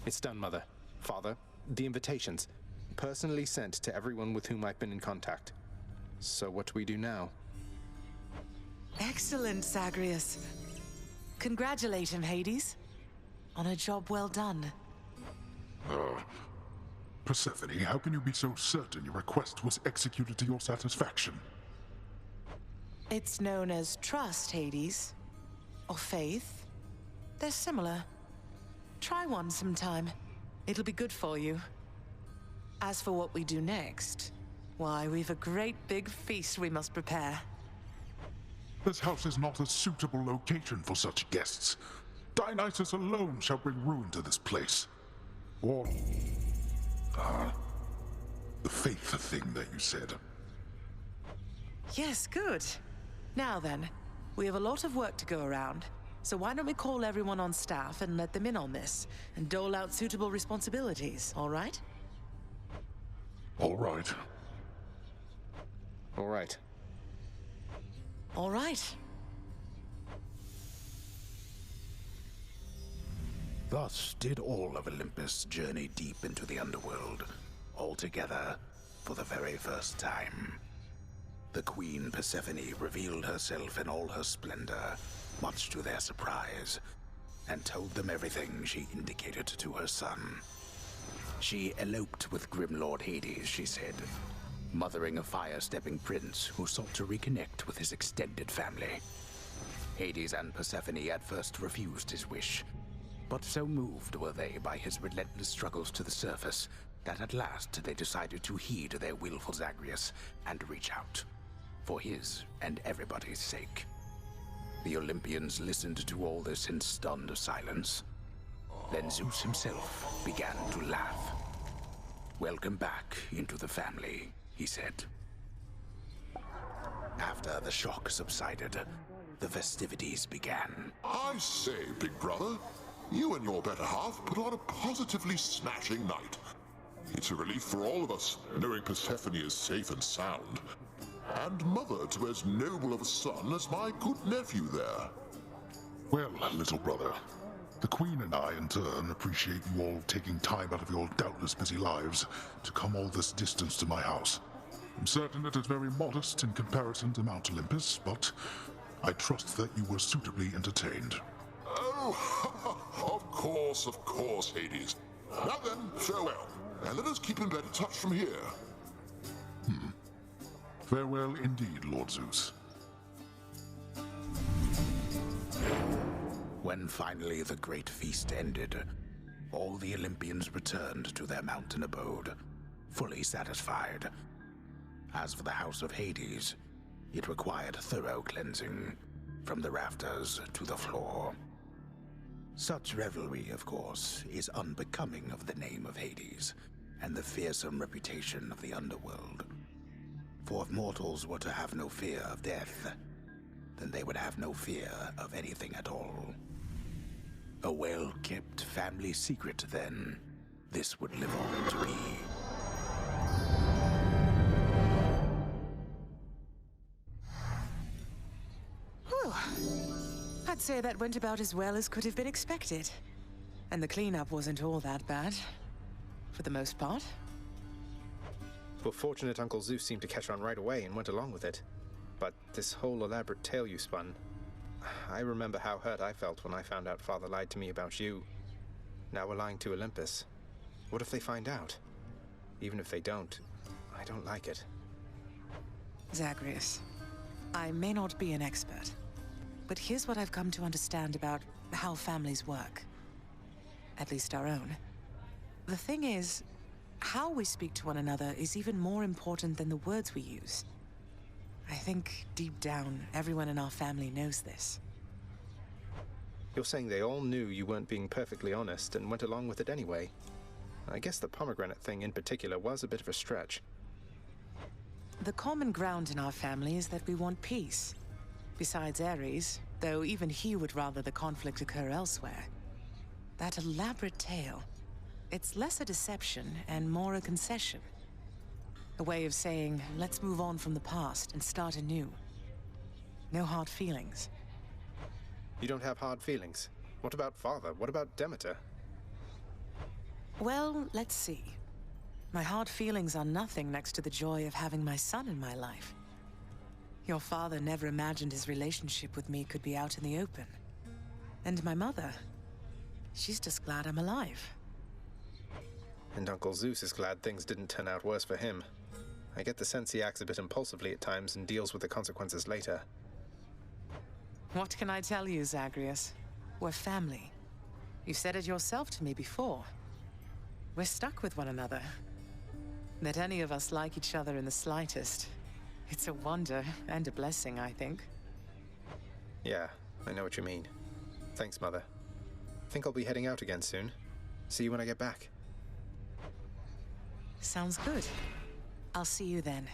It's done, Mother. Father, the invitations. Personally sent to everyone with whom I've been in contact. So what do we do now? Excellent, Zagreus. Congratulate him, Hades. On a job well done. Persephone, how can you be so certain your request was executed to your satisfaction? It's known as trust, Hades. Or faith. They're similar. Try one sometime. It'll be good for you. As for what we do next, why, we've a great big feast we must prepare. This house is not a suitable location for such guests. Dionysus alone shall bring ruin to this place. Or... the faith thing that you said. Yes, good. Now then, we have a lot of work to go around, so why don't we call everyone on staff and let them in on this, and dole out suitable responsibilities, all right? All right. All right. All right. Thus did all of Olympus journey deep into the underworld, all together for the very first time. The Queen Persephone revealed herself in all her splendor, much to their surprise, and told them everything she indicated to her son. She eloped with Grim Lord Hades, she said, mothering a fire-stepping prince who sought to reconnect with his extended family. Hades and Persephone at first refused his wish, but so moved were they by his relentless struggles to the surface that at last they decided to heed their willful Zagreus and reach out, for his and everybody's sake. The Olympians listened to all this in stunned silence. Then Zeus himself began to laugh. "Welcome back into the family," he said. After the shock subsided, the festivities began. I say, big brother, you and your better half put on a positively smashing night. It's a relief for all of us, knowing Persephone is safe and sound. And mother to as noble of a son as my good nephew there. Well, little brother, the Queen and I, in turn, appreciate you all taking time out of your doubtless busy lives to come all this distance to my house. I'm certain it is very modest in comparison to Mount Olympus, but I trust that you were suitably entertained. Oh, of course, Hades. Now then, farewell, and let us keep in better touch from here. Farewell indeed, Lord Zeus. When finally the great feast ended, all the Olympians returned to their mountain abode, fully satisfied. As for the house of Hades, it required thorough cleansing, from the rafters to the floor. Such revelry, of course, is unbecoming of the name of Hades, and the fearsome reputation of the underworld. For if mortals were to have no fear of death, then they would have no fear of anything at all. A well-kept family secret, then, this would live on to be. Whew. I'd say that went about as well as could have been expected. And the cleanup wasn't all that bad. For the most part. Well, fortunate Uncle Zeus seemed to catch on right away and went along with it. But this whole elaborate tale you spun... I remember how hurt I felt when I found out Father lied to me about you. Now we're lying to Olympus. What if they find out? Even if they don't, I don't like it. Zagreus, I may not be an expert, but here's what I've come to understand about how families work. At least our own. The thing is, how we speak to one another is even more important than the words we use. I think, deep down, everyone in our family knows this. You're saying they all knew you weren't being perfectly honest and went along with it anyway. I guess the pomegranate thing in particular was a bit of a stretch. The common ground in our family is that we want peace. Besides Ares, though even he would rather the conflict occur elsewhere. That elaborate tale, it's less a deception and more a concession. A way of saying, let's move on from the past and start anew. No hard feelings. You don't have hard feelings? What about Father? What about Demeter? Well, let's see. My hard feelings are nothing next to the joy of having my son in my life. Your father never imagined his relationship with me could be out in the open. And my mother, she's just glad I'm alive. And Uncle Zeus is glad things didn't turn out worse for him. I get the sense he acts a bit impulsively at times and deals with the consequences later. What can I tell you, Zagreus? We're family. You said it yourself to me before. We're stuck with one another. That any of us like each other in the slightest. It's a wonder and a blessing, I think. Yeah, I know what you mean. Thanks, Mother. Think I'll be heading out again soon. See you when I get back. Sounds good. I'll see you then.